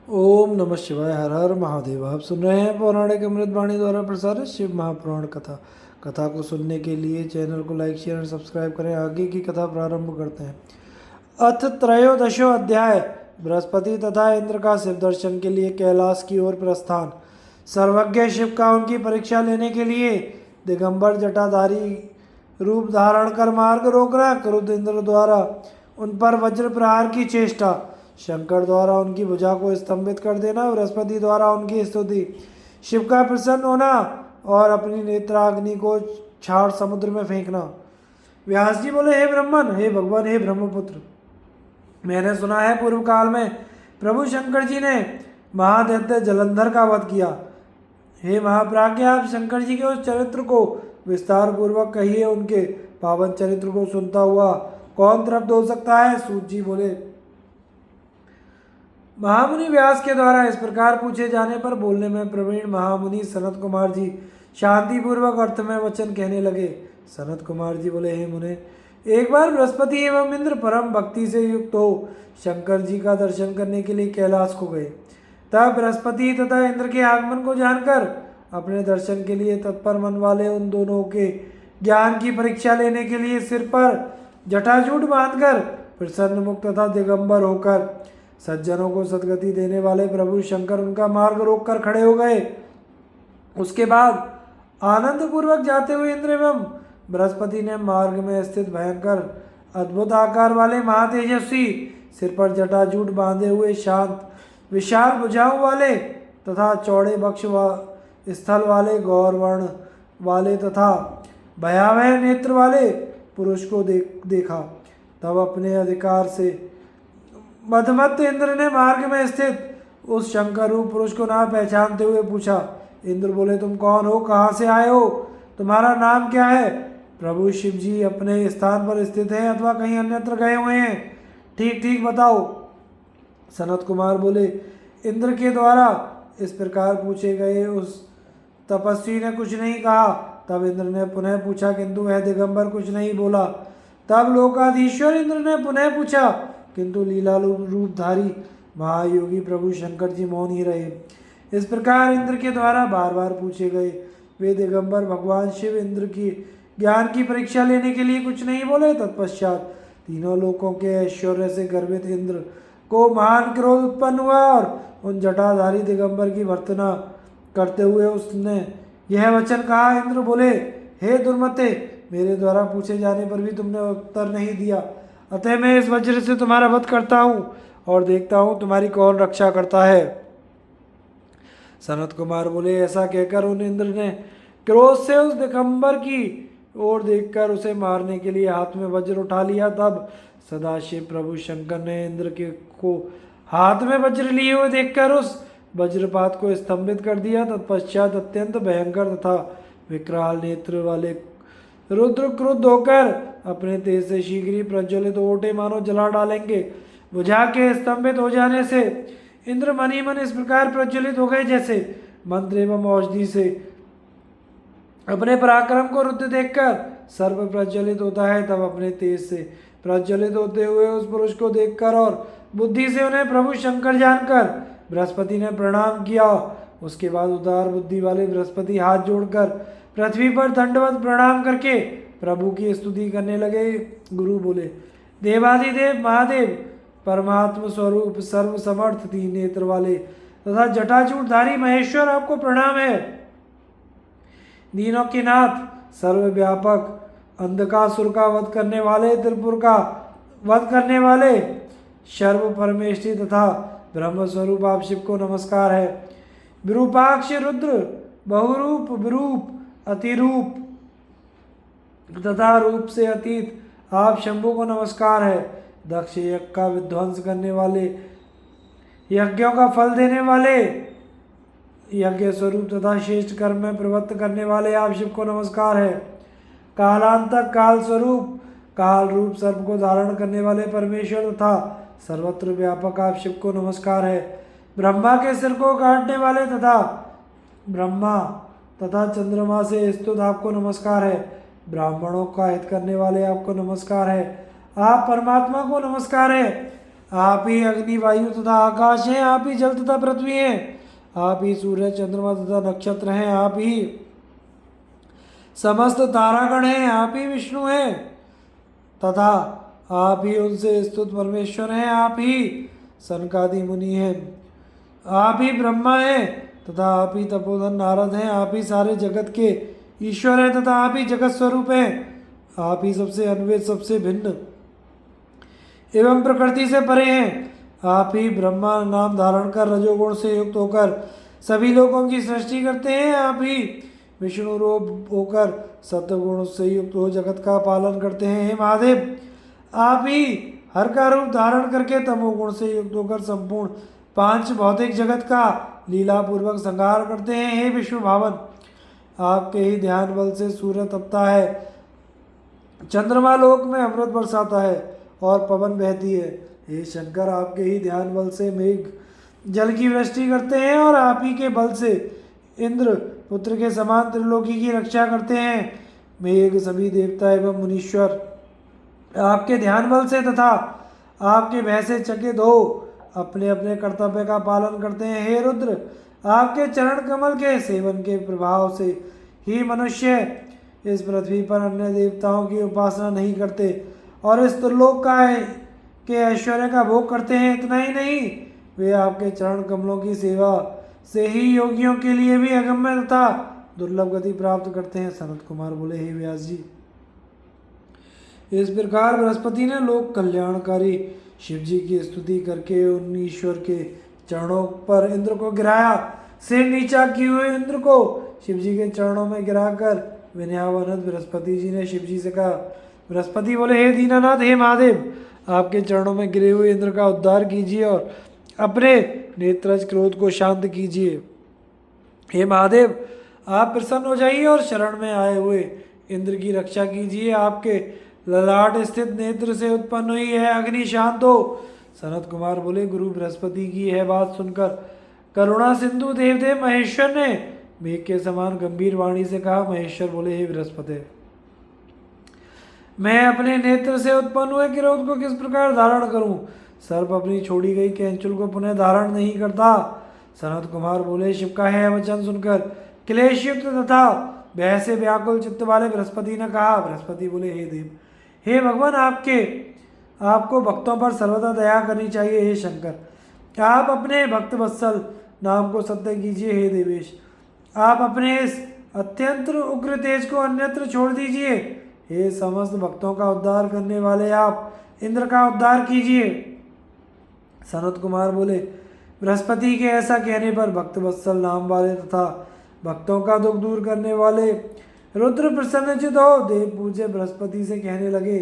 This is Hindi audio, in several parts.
ओम नमः शिवाय। हर हर महादेव। आप सुन रहे हैं पौराणिक अमृतवाणी द्वारा प्रसारित शिव महापुराण कथा। कथा को सुनने के लिए चैनल को लाइक शेयर और सब्सक्राइब करें। आगे की कथा प्रारंभ करते हैं। अथ त्रयोदशो अध्याय। बृहस्पति तथा इंद्र का शिव दर्शन के लिए कैलाश की ओर प्रस्थान। सर्वज्ञ शिव का उनकी परीक्षा लेने के लिए दिगंबर जटाधारी रूप धारण कर मार्ग रोकना। क्रुद्ध इंद्र द्वारा उन पर वज्र प्रहार की चेष्टा। शंकर द्वारा उनकी भुजा को स्तंभित कर देना। बृहस्पति द्वारा उनकी स्तुति। शिव का प्रसन्न होना और अपनी नेत्राग्नि को छाड़ समुद्र में फेंकना। व्यास जी बोले, हे ब्रह्मन, हे भगवान, हे ब्रह्मपुत्र, मैंने सुना है पूर्व काल में प्रभु शंकर जी ने महादैत्य जलंधर का वध किया। हे महाप्राज्ञ, आप शंकर जी के उस चरित्र को विस्तार पूर्वक कहिए। उनके पावन चरित्र को सुनता हुआ कौन तृप्त हो सकता है। सूत जी बोले, महामुनि व्यास के द्वारा इस प्रकार पूछे जाने पर बोलने में प्रवीण महामुनि सनत कुमार जी शांतिपूर्वक अर्थ में वचन कहने लगे। सनत कुमार जी बोले, हे मुने, एक बार बृहस्पति एवं इंद्र परम भक्ति से युक्त हो शंकर जी का दर्शन करने के लिए कैलाश को गए। तब बृहस्पति तथा इंद्र के आगमन को जानकर अपने दर्शन के लिए तत्पर मन वाले उन दोनों के ज्ञान की परीक्षा लेने के लिए सिर पर जटाजूट बांधकर प्रसन्न मुक्त तथा दिगंबर होकर सज्जनों को सदगति देने वाले प्रभु शंकर उनका मार्ग रोककर खड़े हो गए। उसके बाद आनंद पूर्वक जाते हुए इंद्र एवं बृहस्पति ने मार्ग में स्थित भयंकर अद्भुत आकार वाले महातेजस्वी, सिर पर जटाजूट बांधे हुए, शांत विशाल भुजाओं वाले तथा चौड़े बक्ष स्थल वाले, गौरवर्ण वाले तथा भयावह नेत्र वाले पुरुष को देखा। तब अपने अधिकार से मदमत्त इंद्र ने मार्ग में स्थित उस शंकर रूप पुरुष को ना पहचानते हुए पूछा। इंद्र बोले, तुम कौन हो, कहाँ से आए हो, तुम्हारा नाम क्या है। प्रभु शिव जी अपने स्थान पर स्थित हैं अथवा कहीं अन्यत्र गए हुए हैं, ठीक ठीक बताओ। सनत कुमार बोले, इंद्र के द्वारा इस प्रकार पूछे गए उस तपस्वी ने कुछ नहीं कहा। तब इंद्र ने पुनः पूछा, किंतु वह दिगंबर कुछ नहीं बोला। तब लोकाधीश्वर इंद्र ने पुनः पूछा, किंतु लीला रूपधारी महायोगी प्रभु शंकर जी मौन ही रहे। इस प्रकार इंद्र के द्वारा बार बार पूछे गए वे दिगंबर भगवान शिव इंद्र की ज्ञान की परीक्षा लेने के लिए कुछ नहीं बोले। तत्पश्चात तीनों लोकों के ऐश्वर्य से गर्वित इंद्र को महान क्रोध उत्पन्न हुआ और उन जटाधारी दिगंबर की भर्त्सना करते हुए उसने यह वचन कहा। इंद्र बोले, हे दुर्मते, मेरे द्वारा पूछे जाने पर भी तुमने उत्तर नहीं दिया, अतः मैं इस वज्र से तुम्हारा वध करता हूँ और देखता हूँ तुम्हारी कौन रक्षा करता है। सनत कुमार बोले, ऐसा कहकर उन इंद्र ने क्रोध से उस दिगंबर की ओर देखकर उसे मारने के लिए हाथ में वज्र उठा लिया। तब सदाशिव प्रभु शंकर ने इंद्र के को हाथ में वज्र लिए हुए देखकर उस वज्रपात को स्तंभित कर दिया। तत्पश्चात अत्यंत भयंकर तथा विकराल नेत्र वाले रुद्र क्रुद्ध होकर अपने तेज से शीघ्र ही प्रज्वलित ओटे मानो जला डालेंगे। बुझा के स्तंभित हो जाने से इंद्र मनी मन इस प्रकार प्रज्वलित हो गए जैसे मंत्र एवं औषधि से अपने पराक्रम को रुद्ध देखकर सर्व प्रज्वलित होता है। तब अपने तेज से प्रज्वलित होते हुए उस पुरुष को देखकर और बुद्धि से उन्हें प्रभु शंकर जानकर बृहस्पति ने प्रणाम किया। उसके बाद उदार बुद्धि वाले बृहस्पति हाथ जोड़कर पृथ्वी पर दंडवत प्रणाम करके प्रभु की स्तुति करने लगे। गुरु बोले, देवादिदेव महादेव परमात्म स्वरूप सर्व समर्थ तीन नेत्र वाले तथा जटाजूटधारी महेश्वर, आपको प्रणाम है। दीनों के नाथ, सर्वव्यापक, अंधकासुर का वध करने वाले, त्रिपुर का वध करने वाले, सर्व परमेष्ठी तथा ब्रह्म स्वरूप आप शिव को नमस्कार है। विरूपाक्ष रुद्र, बहुरूप, विरूप, अतिरूप तथा रूप से अतीत आप शंभु को नमस्कार है। दक्ष यज्ञ का विध्वंस करने वाले, यज्ञों का फल देने वाले, यज्ञ स्वरूप तथा श्रेष्ठ कर्म में प्रवृत्त करने वाले आप शिव को नमस्कार है। कालांतक, काल स्वरूप, काल रूप सर्प को धारण करने वाले परमेश्वर तथा सर्वत्र व्यापक आप शिव को नमस्कार है। ब्रह्मा के सिर को काटने वाले तथा ब्रह्मा तथा चंद्रमा से स्तुत आपको नमस्कार है। ब्राह्मणों का हित करने वाले आपको नमस्कार है। आप परमात्मा को नमस्कार है। आप ही अग्नि वायु तथा आकाश हैं, आप ही जल तथा पृथ्वी हैं, आप ही सूर्य चंद्रमा तथा नक्षत्र हैं, आप ही समस्त तारागण हैं, आप ही विष्णु हैं तथा आप ही उनसे स्तुत परमेश्वर हैं, आप ही सनकादि मुनि हैं, आप ही ब्रह्मा हैं तथा आप ही तपोधन नारद हैं, आप ही सारे जगत के ईश्वर हैं तथा आप ही जगत स्वरूप हैं, आप ही सबसे अन्वित सबसे भिन्न एवं प्रकृति से परे हैं, आप ही ब्रह्मा नाम धारण कर रजोगुण से युक्त होकर सभी लोगों की सृष्टि करते हैं, आप ही विष्णु रूप होकर सत्वगुण से युक्त हो जगत का पालन करते हैं। हे महादेव, आप ही हर का रूप धारण करके तमोगुण से युक्त होकर संपूर्ण पांच भौतिक जगत का लीला पूर्वक संहार करते हैं। हे विष्णु भावन, आपके ही ध्यान बल से सूर्य तपता है, चंद्रमा लोक में अमृत बरसाता है और पवन बहती है। हे शंकर, आपके ही ध्यान बल से मेघ जल की वृष्टि करते हैं और आप ही के बल से इंद्र पुत्र के समान त्रिलोकी की रक्षा करते हैं। मेघ सभी देवता एवं मुनीश्वर आपके ध्यान बल से तथा आपके भय से चकित हो अपने अपने कर्तव्य का पालन करते हैं। हे रुद्र, आपके चरण कमल के सेवन के प्रभाव से ही मनुष्य इस पृथ्वी पर अन्य देवताओं की उपासना नहीं करते और इस त्रिलोक के ऐश्वर्य का भोग करते हैं। इतना ही नहीं, वे आपके चरण कमलों की सेवा से ही योगियों के लिए भी अगम्य तथा दुर्लभ गति प्राप्त करते हैं। सनत कुमार बोले, हे व्यास जी, इस प्रकार बृहस्पति ने लोक कल्याणकारी शिव जी की स्तुति करके उन ईश्वर के चरणों पर इंद्र को गिराया। सिर नीचा किए हुए इंद्र को शिव जी के चरणों में गिराकर विनयावनत बृहस्पति जी ने शिव जी से कहा। बृहस्पति बोले, हे दीनानाथ, हे महादेव, आपके चरणों में गिरे हुए इंद्र का उद्धार कीजिए और अपने नेत्रज क्रोध को शांत कीजिए। हे महादेव, आप प्रसन्न हो जाइए और शरण में आए हुए इंद्र की रक्षा कीजिए। आपके ललाट स्थित नेत्र से उत्पन्न हुई है अग्नि शांत हो। सनत कुमार बोले, गुरु बृहस्पति की यह बात सुनकर करुणा सिंधु देवदेव महेश्वर ने मेघ के समान गंभीर वाणी से कहा। महेश्वर बोले, हे बृहस्पति, मैं अपने नेत्र से उत्पन्न हुए क्रोध को किस प्रकार धारण करूं? सर्प अपनी छोड़ी गई कैंचुल को पुनः धारण नहीं करता। सनत कुमार बोले, शिव का है वचन सुनकर क्लेश युक्त तथा भय से व्याकुल चित्त वाले बृहस्पति ने कहा। बृहस्पति बोले, हे देव, हे भगवान, आपको भक्तों पर सर्वदा दया करनी चाहिए। हे शंकर, आप अपने भक्त वत्सल नाम को सत्य कीजिए। हे देवेश, आप अपने इस अत्यंत उग्र तेज को अन्यत्र छोड़ दीजिए। हे समस्त भक्तों का उद्धार करने वाले, आप इंद्र का उद्धार कीजिए। सनत कुमार बोले, बृहस्पति के ऐसा कहने पर भक्त वत्सल नाम वाले तथा भक्तों का दुख दूर करने वाले रुद्र प्रसन्नचित हो देव पूज्य बृहस्पति से कहने लगे।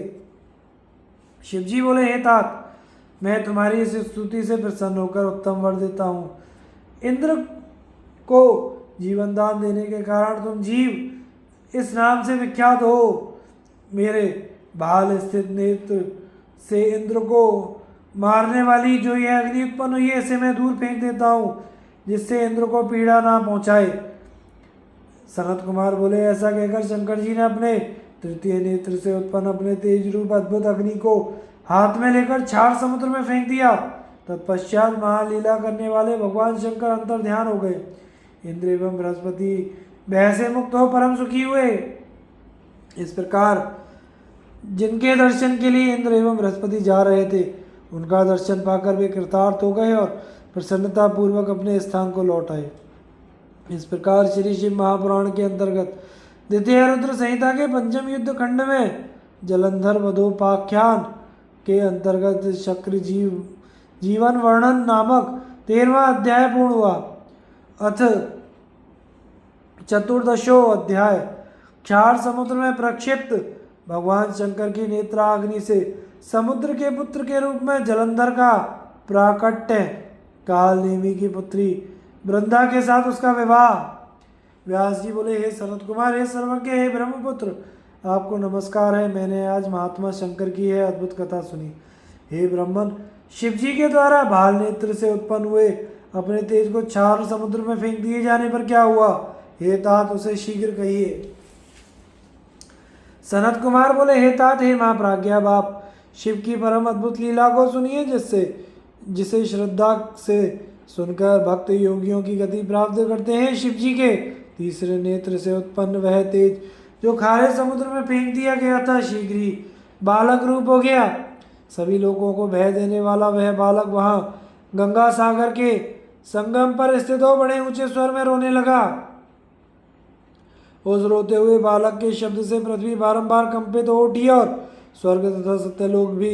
शिवजी बोले, हे तात, मैं तुम्हारी इस स्तुति से प्रसन्न होकर उत्तम वर देता हूँ। इंद्र को जीवन दान देने के कारण तुम जीव इस नाम से विख्यात हो। मेरे भाल स्थित नेत्र से इंद्र को मारने वाली जो यह अग्नि उत्पन्न हुई है, इसे मैं दूर फेंक देता हूँ, जिससे इंद्र को पीड़ा ना पहुँचाए। सनत कुमार बोले, ऐसा कहकर शंकर जी ने अपने तृतीय नेत्र से उत्पन्न अपने तेज रूप अद्भुत अग्नि को हाथ में लेकर क्षार समुद्र में फेंक दिया। तत्पश्चात महालीला करने वाले भगवान शंकर अंतर ध्यान हो गए। इंद्र एवं बृहस्पति भय से मुक्त हो परम सुखी हुए। इस प्रकार जिनके दर्शन के लिए इंद्र एवं बृहस्पति जा रहे थे, उनका दर्शन पाकर वे कृतार्थ हो गए और प्रसन्नता पूर्वक अपने स्थान को लौट आए। इस प्रकार श्री शिव महापुराण के अंतर्गत द्वितीय रुद्र संहिता के पंचम युद्ध खंड में जलंधर वधोपाख्यान के अंतर्गत शक्र जीवन वर्णन नामक 13वां अध्याय पूर्ण हुआ। अथ चतुर्दशो अध्याय क्षार समुद्र में प्रक्षिप्त भगवान शंकर की नेत्राग्नि से समुद्र के पुत्र के रूप में जलंधर का प्राकट्य, काल नेमी की पुत्री वृंदा के साथ उसका विवाह। व्यास जी बोले, हे सनत कुमार, हे सर्वज्ञ, हे ब्रह्मपुत्र, आपको नमस्कार है। मैंने आज महात्मा शंकर की यह अद्भुत कथा सुनी। हे ब्राह्मण, शिव जी के द्वारा भाल नेत्र से उत्पन्न हुए अपने तेज को क्षार समुद्र में फेंक दिए जाने पर क्या हुआ? हे तात, उसे शीघ्र कहिए। सनत कुमार बोले, हे तात, हे महाप्राज्ञा बाप, शिव की परम अद्भुत लीला को सुनिए, जिसे श्रद्धा से सुनकर भक्त योगियों की गति प्राप्त करते हैं। शिव जी के तीसरे नेत्र से उत्पन्न वह तेज जो खारे समुद्र में फेंक दिया गया था, शीघ्र ही बालक रूप हो गया। सभी लोगों को भय देने वाला वह बालक वहां गंगा सागर के संगम पर स्थित हो बड़े ऊंचे स्वर में रोने लगा। उस रोते हुए बालक के शब्द से पृथ्वी बारंबार कंपित हो उठी और स्वर्ग तथा सत्यलोक भी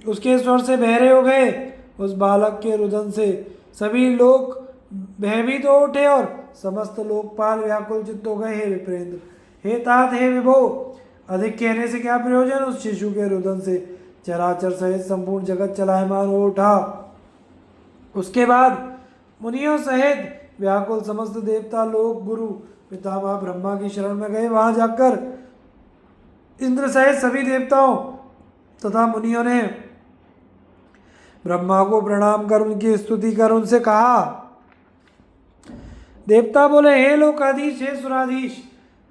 उसके स्वर से बहरे हो गए। उस बालक के रुदन से सभी लोग भयभीत हो उठे और समस्त लोकपाल व्याकुल चित्त हो गए। हे विप्रेंद्र, हे तात, हे विभो, अधिक कहने से क्या प्रयोजन। उस शिशु के रुदन से चराचर सहित संपूर्ण जगत चलायमान हो उठा। उसके बाद मुनियों सहित व्याकुल समस्त देवता लोग गुरु पितामह ब्रह्मा की शरण में गए। वहां जाकर इंद्र सहित सभी देवताओं तथा मुनियों ने ब्रह्मा को प्रणाम कर उनकी स्तुति कर उनसे कहा। देवता बोले, हे लोकाधीश, हे सुराधीश,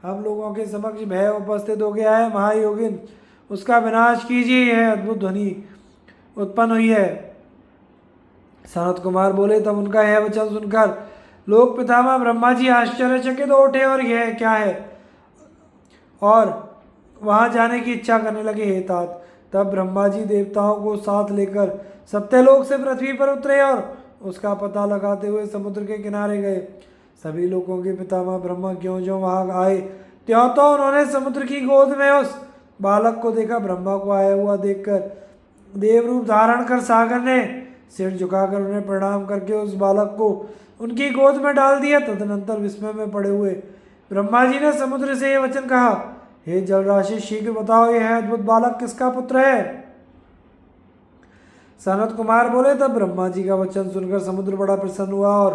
हम लोगों के समक्ष भय उपस्थित हो गया है। महायोगिन, उसका विनाश कीजिए। यह अद्भुत ध्वनि उत्पन्न हुई है। सनत कुमार बोले, तब उनका यह वचन सुनकर लोक पितामह ब्रह्मा जी आश्चर्यचकित हो उठे और यह क्या है, और वहां जाने की इच्छा करने लगे। हे तात, तब ब्रह्मा जी देवताओं को साथ लेकर सत्यलोक से पृथ्वी पर उतरे और उसका पता लगाते हुए समुद्र के किनारे गए। सभी लोगों के पितामह ब्रह्मा क्यों जो वहां आए, त्यों तो उन्होंने समुद्र की गोद में उस बालक को देखा। ब्रह्मा को आया हुआ देखकर देव रूप धारण कर सागर ने सिर झुकाकर उन्हें प्रणाम करके उस बालक को उनकी गोद में डाल दिया। तदनंतर विस्मय में पड़े हुए ब्रह्मा जी ने समुद्र से यह वचन कहा, हे जल राशि, शीघ्र बताओ, यह अद्भुत बालक किसका पुत्र है। सनत कुमार बोले, तब ब्रह्मा जी का वचन सुनकर समुद्र बड़ा प्रसन्न हुआ और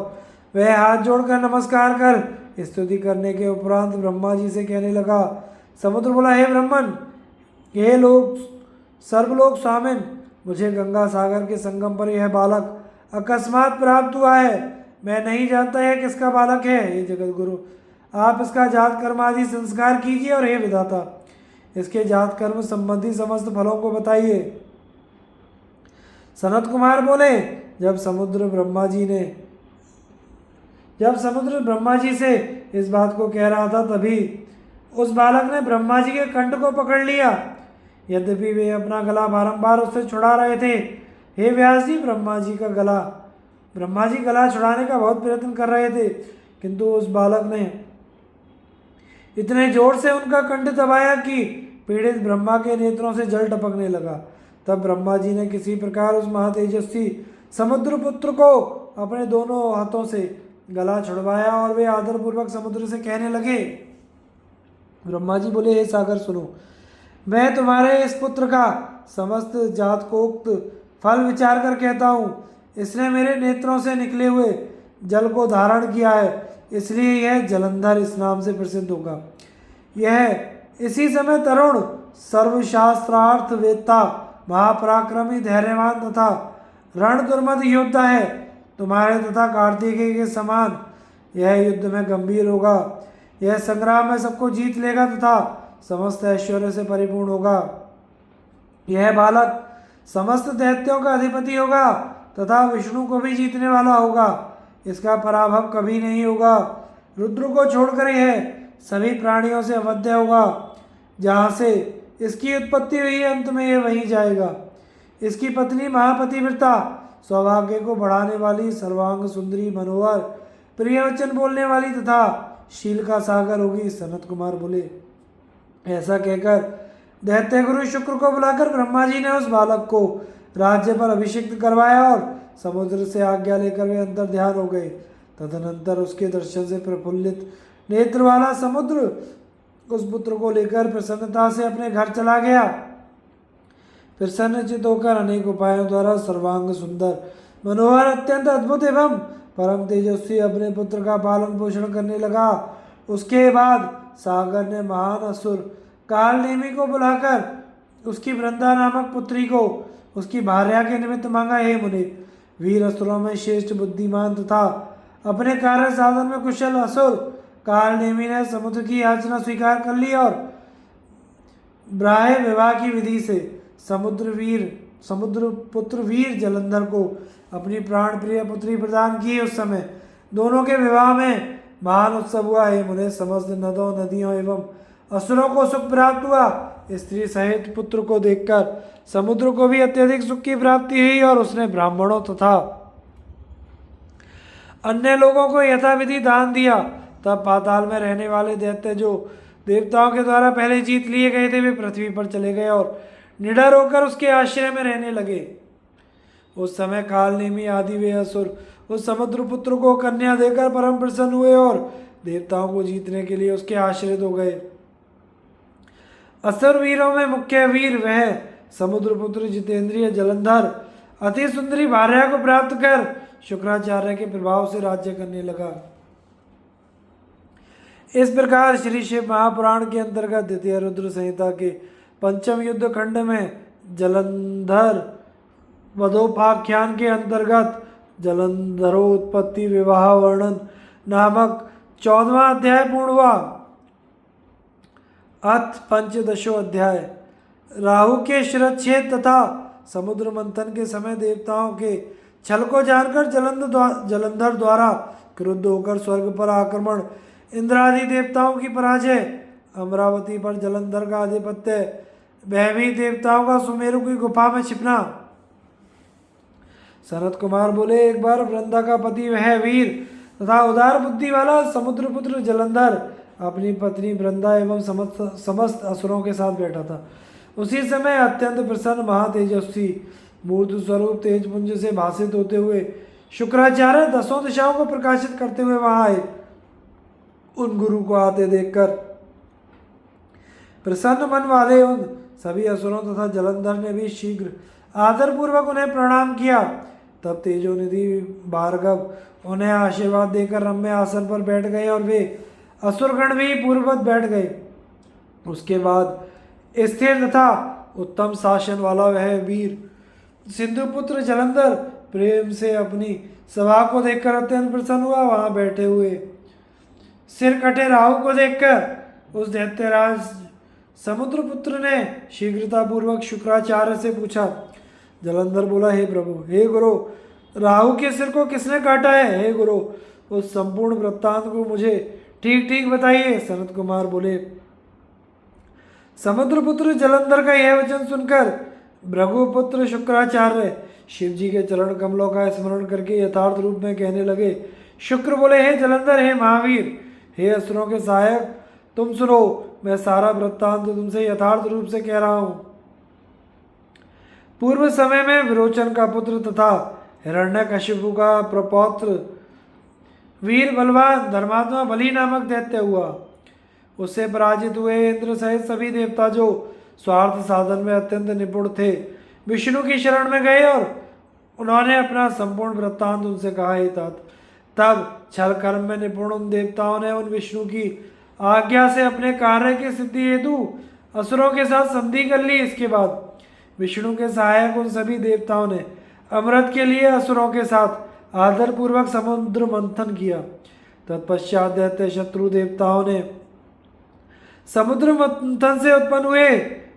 वह हाथ जोड़कर नमस्कार कर स्तुति करने के उपरांत ब्रह्मा जी से कहने लगा। समुद्र बोला, हे ब्रह्मन, हे लोग सर्वलोक स्वामिन, मुझे गंगा सागर के संगम पर यह बालक अकस्मात प्राप्त हुआ है। मैं नहीं जानता यह किसका बालक है। हे जगत गुरु, आप इसका जात कर्म आदि संस्कार कीजिए और हे विधाता, इसके जात कर्म संबंधी समस्त फलों को बताइए। सनत कुमार बोले, जब समुद्र ब्रह्मा जी से इस बात को कह रहा था, तभी उस बालक ने ब्रह्मा जी के कंठ को पकड़ लिया। यद्यपि वे अपना गला बारंबार उससे छुड़ा रहे थे। हे व्यास जी, ब्रह्मा जी गला छुड़ाने का बहुत प्रयत्न कर रहे थे, किंतु उस बालक ने इतने जोर से उनका कंठ दबाया कि पीड़ित ब्रह्मा के नेत्रों से जल टपकने लगा। तब ब्रह्मा जी ने किसी प्रकार उस महातेजस्वी समुद्र पुत्र को अपने दोनों हाथों से गला छुड़वाया और वे आदरपूर्वक समुद्र से कहने लगे। ब्रह्मा जी बोले, हे सागर सुनो, मैं तुम्हारे इस पुत्र का समस्त जातकोक्त फल विचार कर कहता हूँ। इसने मेरे नेत्रों से निकले हुए जल को धारण किया है, इसलिए यह जलंधर इस नाम से प्रसिद्ध होगा। यह इसी समय तरुण सर्वशास्त्रार्थ वेत्ता महापराक्रमी धैर्यवान तथा रण दुर्मद योद्धा है। तुम्हारे तथा कार्तिकेय के समान यह युद्ध में गंभीर होगा। यह संग्राम में सबको जीत लेगा तथा समस्त ऐश्वर्य से परिपूर्ण होगा। यह बालक समस्त दैत्यों का अधिपति होगा तथा विष्णु को भी जीतने वाला होगा। इसका पराभव कभी नहीं होगा। रुद्र को छोड़कर यह सभी प्राणियों से अवध्य होगा। जहाँ से इसकी उत्पत्ति हुई है, अंत में यह वहीं जाएगा। इसकी पत्नी महापतिव्रता, सौभाग्य को बढ़ाने वाली, सर्वांग सुंदरी, मनोहर, प्रियवचन बोलने वाली तथा शील का सागर होगी। सनत कुमार बोले, ऐसा कहकर दैत्य गुरु शुक्र को बुलाकर ब्रह्मा जी ने उस बालक को राज्य पर अभिषिक्त करवाया और समुद्र से आज्ञा लेकर वे अंतर ध्यान हो गए। तदनंतर उसके दर्शन से प्रफुल्लित नेत्र वाला समुद्र उस पुत्र को लेकर प्रसन्नता से अपने घर चला गया। प्रसन्नचित होकर अनेक उपायों द्वारा सर्वांग सुंदर, मनोहर, अत्यंत अद्भुत एवं परम तेजस्वी अपने पुत्र का पालन पोषण करने लगा। उसके बाद सागर ने महान असुर कालनेमी को बुलाकर उसकी वृंदा नामक पुत्री को उसकी भार्या के निमित्त मांगा। हे मुनि, वीर असुरों में श्रेष्ठ, बुद्धिमान तथा अपने कार्य साधन में कुशल असुर कालनेमी ने समुद्र की याचना स्वीकार कर ली और ब्राह्य विवाह की विधि से समुद्र पुत्र वीर जलंधर को अपनी प्राण प्रिय पुत्री प्रदान की। उस समय दोनों के विवाह में महान उत्सव हुआ। हे मुने, समस्त नदों नदियों एवं असुरों को सुख प्राप्त हुआ। स्त्री सहित पुत्र को देखकर समुद्र को भी अत्यधिक सुख की प्राप्ति हुई और उसने ब्राह्मणों तथा अन्य लोगों को यथाविधि दान दिया। तब पाताल में रहने वाले दैत्य जो देवताओं के द्वारा पहले जीत लिए गए थे, वे पृथ्वी पर चले गए और निडर होकर उसके आश्रय में रहने लगे। उस समय कालनेमी आदि वे असुर उस समुद्र पुत्र को कन्या देकर परम प्रसन्न हुए और देवताओं को जीतने के लिए उसके आश्रित हो गए। असुर वीरों में मुख्य वीर वह समुद्र पुत्र जितेंद्रिय जलंधर अति सुंदरी भार्या को प्राप्त कर शुक्राचार्य के प्रभाव से राज्य करने लगा। इस प्रकार श्री शिव महापुराण के अंतर्गत द्वितीय रुद्र संहिता के पंचम युद्ध खंड में जलंधर वधोपाख्यान के अंतर्गत जलंधरोत्पत्ति विवाह वर्णन नामक 14वां अध्याय पूर्ण हुआ। अथ पंचदशो अध्याय। राहु के शिरच्छेद तथा समुद्र मंथन के समय देवताओं के छल को जानकर जलंधर द्वारा क्रुद्ध होकर स्वर्ग पर आक्रमण, इंद्रादि देवताओं की पराजय, अमरावती पर जलंधर का आधिपत्य, वहमी देवताओं का सुमेरु की गुफा में छिपना। सनत कुमार बोले, एक बार वृंदा का पति वह वीर तथा उदार बुद्धि वाला समुद्रपुत्र जलंधर अपनी पत्नी वृंदा एवं समस्त असुरों के साथ बैठा था। उसी समय अत्यंत प्रसन्न महातेजस्वी मूर्ति स्वरूप तेजपुंज से भाषित होते हुए शुक्राचार्य 10 दिशाओं को प्रकाशित करते हुए वहां आए। उन गुरु को आते देखकर प्रसन्न मन वाले उन सभी असुरों तथा जलंधर ने भी शीघ्र आदरपूर्वक उन्हें प्रणाम किया। तब तेजोनिधि भार्गव उन्हें आशीर्वाद देकर रम्य आसन पर बैठ गए और वे असुरगण भी पूर्ववत बैठ गए। उसके बाद स्थिर तथा उत्तम शासन वाला वह वीर सिंधुपुत्र जलंधर प्रेम से अपनी सभा को देखकर अत्यंत प्रसन्न हुआ। वहां बैठे हुए सिर कटे राहु को देखकर उस दैत्यराज समुद्रपुत्र ने शीघ्रतापूर्वक शुक्राचार्य से पूछा। जलंधर बोला, हे प्रभु, हे गुरु, राहु के सिर को किसने काटा है? हे गुरु, उस संपूर्ण वृत्तांत को मुझे ठीक ठीक बताइए। सनत कुमार बोले, समुद्रपुत्र जलंधर का यह वचन सुनकर भृगुपुत्र शुक्राचार्य शिव जी के चरण कमलों का स्मरण करके यथार्थ रूप में कहने लगे। शुक्र बोले, हे जलंधर, हे महावीर, हे असुरों के सहायक, तुम सुनो, मैं सारा वृत्तांत तुमसे यथार्थ रूप से कह रहा हूँ। पूर्व समय में विरोचन का पुत्र तथा हिरण्यकशिपु का प्रपौत्र वीर बलवान धर्मात्मा बलि नामक दैत्य हुआ। उससे पराजित हुए इंद्र सहित सभी देवता जो स्वार्थ साधन में अत्यंत निपुण थे, विष्णु की शरण में गए और उन्होंने अपना संपूर्ण वृत्तांत उनसे कहा। ही तब छल कर्म में निपुण उन देवताओं ने उन विष्णु की आज्ञा से अपने कार्य की सिद्धि हेतु असुरों के साथ संधि कर ली। इसके बाद विष्णु के सहायक उन सभी देवताओं ने अमृत के लिए असुरों के साथ आदरपूर्वक समुद्र मंथन किया। तत्पश्चात दैत्य शत्रु देवताओं ने समुद्र मंथन से उत्पन्न हुए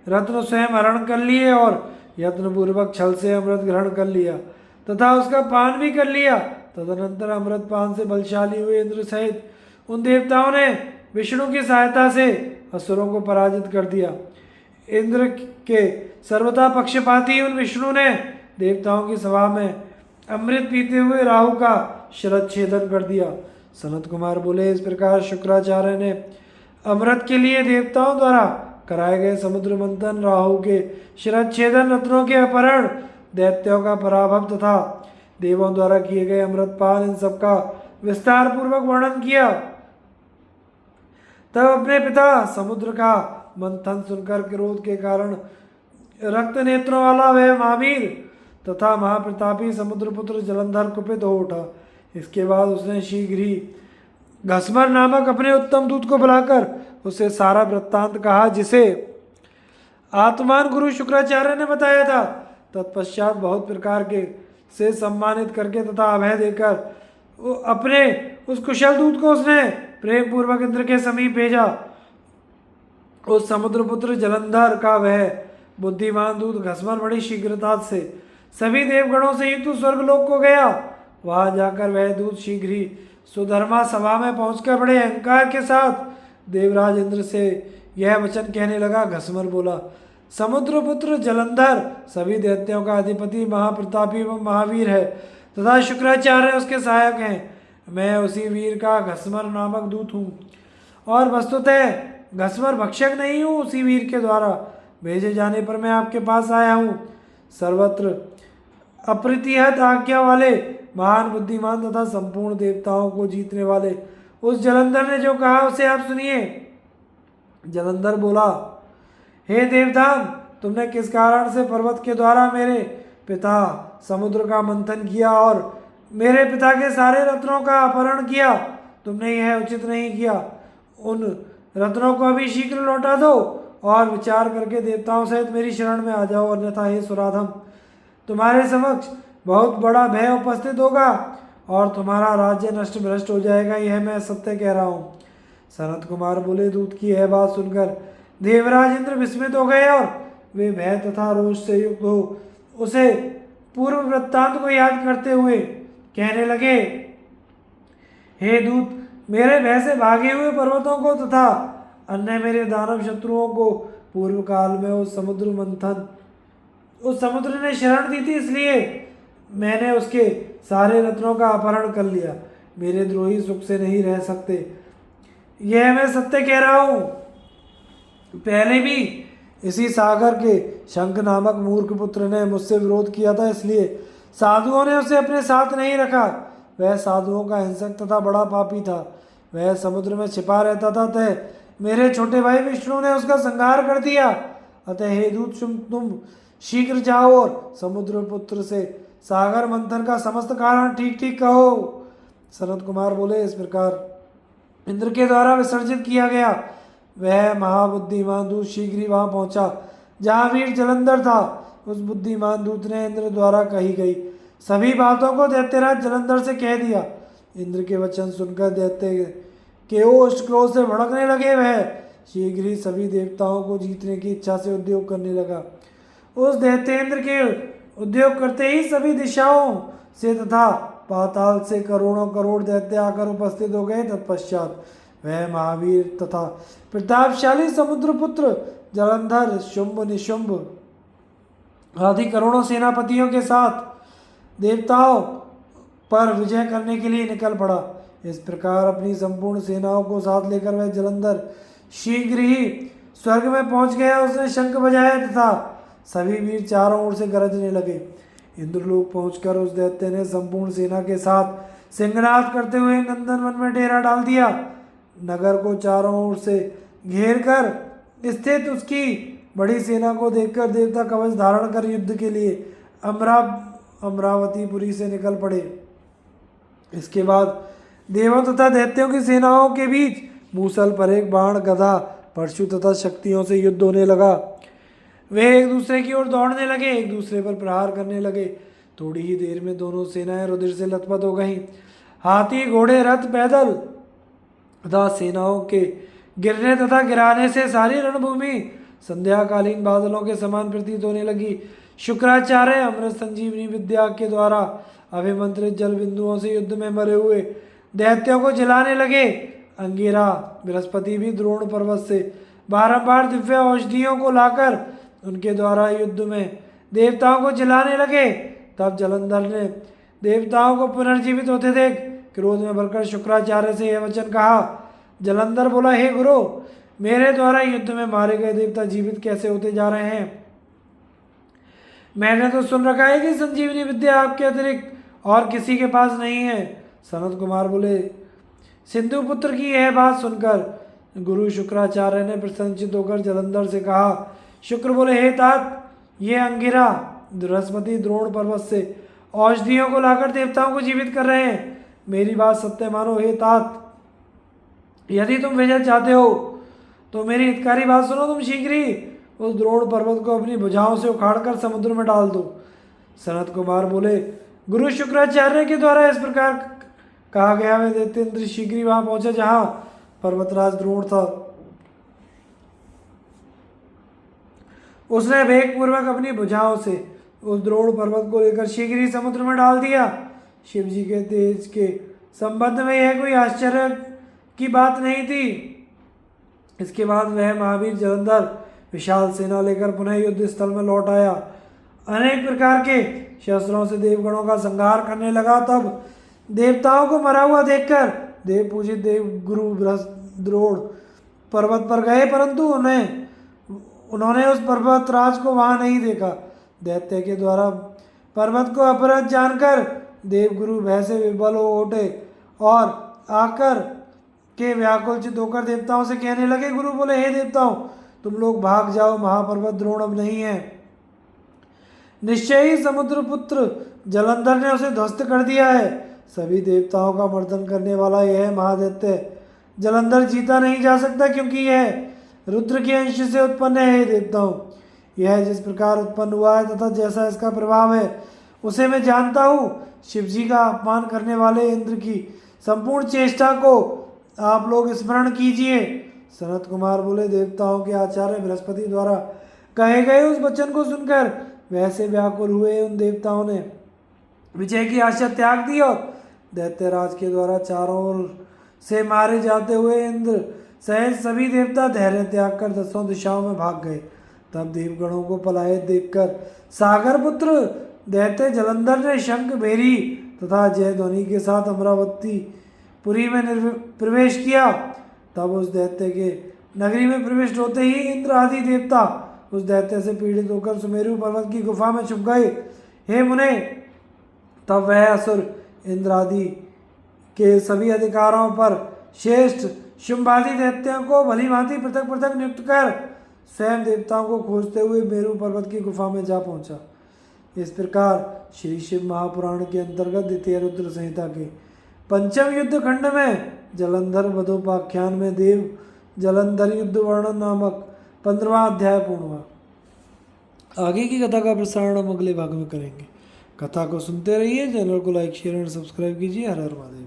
रत्न स्वयं हरण कर लिए और यत्नपूर्वक छल से अमृत ग्रहण कर लिया तथा उसका पान भी कर लिया। तदनंतर अमृत पान से बलशाली हुए इंद्र सहित उन देवताओं ने विष्णु की सहायता से असुरों को पराजित कर दिया। इंद्र के सर्वथा पक्षपाती उन विष्णु ने देवताओं की सभा में अमृत पीते हुए राहु का शिरच्छेदन कर दिया। सनत कुमार बोले, इस प्रकार शुक्राचार्य ने अमृत के लिए देवताओं द्वारा कराए गए समुद्र मंथन, राहु के शिरच्छेदन, रत्नों के अपहरण, दैत्यों का पराभव तथा देवों द्वारा किए गए अमृतपान, इन सब का विस्तार पूर्वक वर्णन किया। तब अपने पिता समुद्र का मंथन सुनकर क्रोध के कारण रक्त नेत्रों वाला वह महावीर तथा महाप्रतापी समुद्रपुत्र जलंधर कुपित हो उठा। इसके बाद उसने शीघ्र ही घसमर नामक अपने उत्तम दूत को बुलाकर उसे सारा वृत्तांत कहा, जिसे आत्मान गुरु शुक्राचार्य ने बताया था। तत्पश्चात बहुत प्रकार के से सम्मानित करके तथा अभय देकर अपने उस कुशल दूत को उसने प्रेम पूर्वक इंद्र के समीप भेजा। उस समुद्रपुत्र जलंधर का वह बुद्धिमान दूत घसमर बड़ी शीघ्रता से सभी देवगणों से युक्त स्वर्गलोक को गया। वहां जाकर वह दूत शीघ्र ही सुधर्मा सभा में पहुंचकर बड़े अहंकार के साथ देवराज इंद्र से यह वचन कहने लगा। घसमर बोला, समुद्रपुत्र जलंधर सभी दैत्यों का अधिपति महाप्रतापी एवं महावीर है तथा शुक्राचार्य उसके सहायक हैं। मैं उसी वीर का घसमर नामक दूत हूँ और वस्तुतः घसमर भक्षक नहीं हूँ। उसी वीर के द्वारा भेजे जाने पर मैं आपके पास आया हूँ। सर्वत्र अप्रतिहत आज्ञा वाले महान बुद्धिमान तथा संपूर्ण देवताओं को जीतने वाले उस जलंधर ने जो कहा उसे आप सुनिए। जलंधर बोला, हे देवतान, तुमने किस कारण से पर्वत के द्वारा मेरे पिता समुद्र का मंथन किया और मेरे पिता के सारे रत्नों का अपहरण किया? तुमने यह उचित नहीं किया। उन रत्नों को अभी शीघ्र लौटा दो और विचार करके देवताओं सहित मेरी शरण में आ जाओ, अन्यथा हे सुराधम, तुम्हारे समक्ष बहुत बड़ा भय उपस्थित होगा और तुम्हारा राज्य नष्ट भ्रष्ट हो जाएगा। यह मैं सत्य कह रहा हूँ। सनत कुमार बोले, दूत की यह बात सुनकर देवराज इंद्र विस्मित हो गए और वे भय तथा रोष से युक्त हो उसे पूर्व वृत्तांत को याद करते हुए कहने लगे, हे दूत, मेरे भय से भागे हुए पर्वतों को तथा अन्य मेरे दानव शत्रुओं को पूर्व काल में उस समुद्र ने शरण दी थी, इसलिए मैंने उसके सारे रत्नों का अपहरण कर लिया। मेरे द्रोही सुख से नहीं रह सकते, यह मैं सत्य कह रहा हूँ। पहले भी इसी सागर के शंख नामक मूर्ख पुत्र ने मुझसे विरोध किया था, इसलिए साधुओं ने उसे अपने साथ नहीं रखा। वह साधुओं का हिंसक तथा बड़ा पापी था। वह समुद्र में छिपा रहता था, अतः मेरे छोटे भाई विष्णु ने उसका संहार कर दिया। अतः हे दूत, तुम शीघ्र जाओ और समुद्र पुत्र से सागर मंथन का समस्त कारण ठीक ठीक कहो। सनत कुमार बोले, इस प्रकार इंद्र के द्वारा विसर्जित किया गया वह महाबुद्धिमान दूत शीघ्र ही वहां पहुंचा जहां वीर जलंधर था। उस बुद्धिमान दूत ने इंद्र द्वारा कही गई सभी बातों को दैत्यराज जलंधर से कह दिया। इंद्र के वचन सुनकर दैत्य के ओष्ठ क्रोध से भड़कने लगे। वह शीघ्र ही सभी देवताओं को जीतने की इच्छा से उद्योग करने लगा। उस दैत्येंद्र के उद्योग करते ही सभी दिशाओं से तथा पाताल से करोड़ों करोड़ दैत्य आकर उपस्थित हो गए। तत्पश्चात वह महावीर तथा प्रतापशाली समुद्रपुत्र जलंधर शुंभ निशुंभ आदि करोड़ों सेनापतियों के साथ देवताओं पर विजय करने के लिए निकल पड़ा। इस प्रकार अपनी संपूर्ण सेनाओं को साथ लेकर वह जलंधर शीघ्र ही स्वर्ग में पहुंच गया। उसने शंख बजाया तथा सभी वीर चारों ओर से गरजने लगे। इंद्रलोक पहुंचकर उस दैत्य ने संपूर्ण सेना के साथ सिंहनाद करते हुए नंदन वन में डेरा डाल दिया। नगर को चारों ओर से घेर कर स्थित उसकी बड़ी सेना को देखकर देवता कवच धारण कर युद्ध के लिए अमरावतीपुरी से निकल पड़े। इसके बाद देवों तथा दैत्यों की सेनाओं के बीच मूसल पर एक बाण, गदा, परशु तथा शक्तियों से युद्ध होने लगा। वे एक दूसरे की ओर दौड़ने लगे, एक दूसरे पर प्रहार करने लगे। थोड़ी ही देर में दोनों सेनाएं रुधिर से लथपथ हो गईं। हाथी, घोड़े, रथ, पैदल तथा सेनाओं के गिरने तथा गिराने से सारी रणभूमि संध्याकालीन बादलों के समान प्रतीत होने लगी। शुक्राचार्य अमृत संजीवनी विद्या के द्वारा अभिमंत्रित जल बिंदुओं से युद्ध में मरे हुए दैत्यों को जलाने लगे। अंगिरा बृहस्पति भी द्रोण पर्वत से बारंबार दिव्य औषधियों को लाकर उनके द्वारा युद्ध में देवताओं को जलाने लगे। तब जलंधर ने देवताओं को पुनर्जीवित होते देख क्रोध में भरकर शुक्राचार्य से यह वचन कहा। जलंधर बोला, हे गुरु, मेरे द्वारा युद्ध में मारे गए देवता जीवित कैसे होते जा रहे हैं? मैंने तो सुन रखा है कि संजीवनी विद्या आपके अतिरिक्त और किसी के पास नहीं है। सनत कुमार बोले, सिंधु पुत्र की यह बात सुनकर गुरु शुक्राचार्य ने प्रसन्नचित होकर जलंधर से कहा। शुक्र बोले, हे तात, ये अंगिरा बृहस्पति द्रोण पर्वत से औषधियों को लाकर देवताओं को जीवित कर रहे हैं। मेरी बात सत्य मानो हे तात, यदि तुम विजय चाहते हो तो मेरी हितकारी बात सुनो। तुम शीघ्र ही उस द्रोण पर्वत को अपनी भुजाओं से उखाड़कर समुद्र में डाल दो। सनत कुमार बोले, गुरु शुक्राचार्य के द्वारा इस प्रकार कहा गया। वे दैत्येंद्र शीघ्र ही वहां पहुंचे जहां पर्वतराज द्रोण था। उसने वेगपूर्वक अपनी भुजाओं से उस द्रोण पर्वत को लेकर शीघ्र ही समुद्र में डाल दिया। शिव जी के तेज के संबंध में यह कोई आश्चर्य की बात नहीं थी। इसके बाद वह महावीर जलंधर विशाल सेना लेकर पुनः युद्ध स्थल में लौट आया। अनेक प्रकार के शस्त्रों से देवगणों का संहार करने लगा। तब देवताओं को मरा हुआ देखकर देव पूजित देव गुरु द्रोण पर्वत पर गए, परंतु उन्होंने उस पर्वतराज को वहां नहीं देखा। दैत्य के द्वारा पर्वत को अपहृत जानकर देवगुरु भय से विह्वल हो उठे और आकर के व्याकुल चित होकर देवताओं से कहने लगे। गुरु बोले, हे देवताओं, तुम लोग भाग जाओ, महापर्वत द्रोण अब नहीं है। निश्चय ही समुद्रपुत्र जलंधर ने उसे ध्वस्त कर दिया है। सभी देवताओं का मर्दन करने वाला यह महादैत्य जलंधर जीता नहीं जा सकता, क्योंकि यह रुद्र के अंश से उत्पन्न है। हे देवताओं, यह जिस प्रकार उत्पन्न हुआ है तथा जैसा इसका प्रभाव है उसे मैं जानता हूँ। शिव जी का अपमान करने वाले इंद्र की संपूर्ण चेष्टा को आप लोग स्मरण कीजिए। सनत कुमार बोले, देवताओं के आचार्य बृहस्पति द्वारा कहे गए उस वचन को सुनकर वैसे व्याकुल हुए उन देवताओं ने विजय की आशा त्याग दी और दैत्यराज के द्वारा चारों ओर से मारे जाते हुए इंद्र सहित सभी देवता धैर्य त्याग कर 10 दिशाओं में भाग गए। तब देवगणों को पलायित देखकर सागर पुत्र दैत्य जलंधर ने शंख भेरी तथा जय ध्वनि के साथ अमरावती पुरी में प्रवेश किया। तब उस दैत्य के नगरी में प्रविष्ट होते ही इंद्र आदि देवता उस दैत्य से पीड़ित होकर सुमेरु पर्वत की गुफा में छुप गए। हे मुने, तब वह असुर इंद्र आदि के सभी अधिकारों पर श्रेष्ठ शुंभादि दैत्यों को भली भांति पृथक पृथक नियुक्त कर स्वयं देवताओं को खोजते हुए मेरु पर्वत की गुफा में जा पहुंचा। इस प्रकार श्री शिव महापुराण के अंतर्गत द्वितीय रुद्र संहिता के पंचम युद्ध खंड में जलंधर वधोपाख्यान में देव जलंधर युद्ध वर्णन नामक 15वां अध्याय पूर्ण हुआ। आगे की कथा का प्रसारण हम अगले भाग में करेंगे। कथा को सुनते रहिए, चैनल को लाइक शेयर और सब्सक्राइब कीजिए। हर हर महादेव।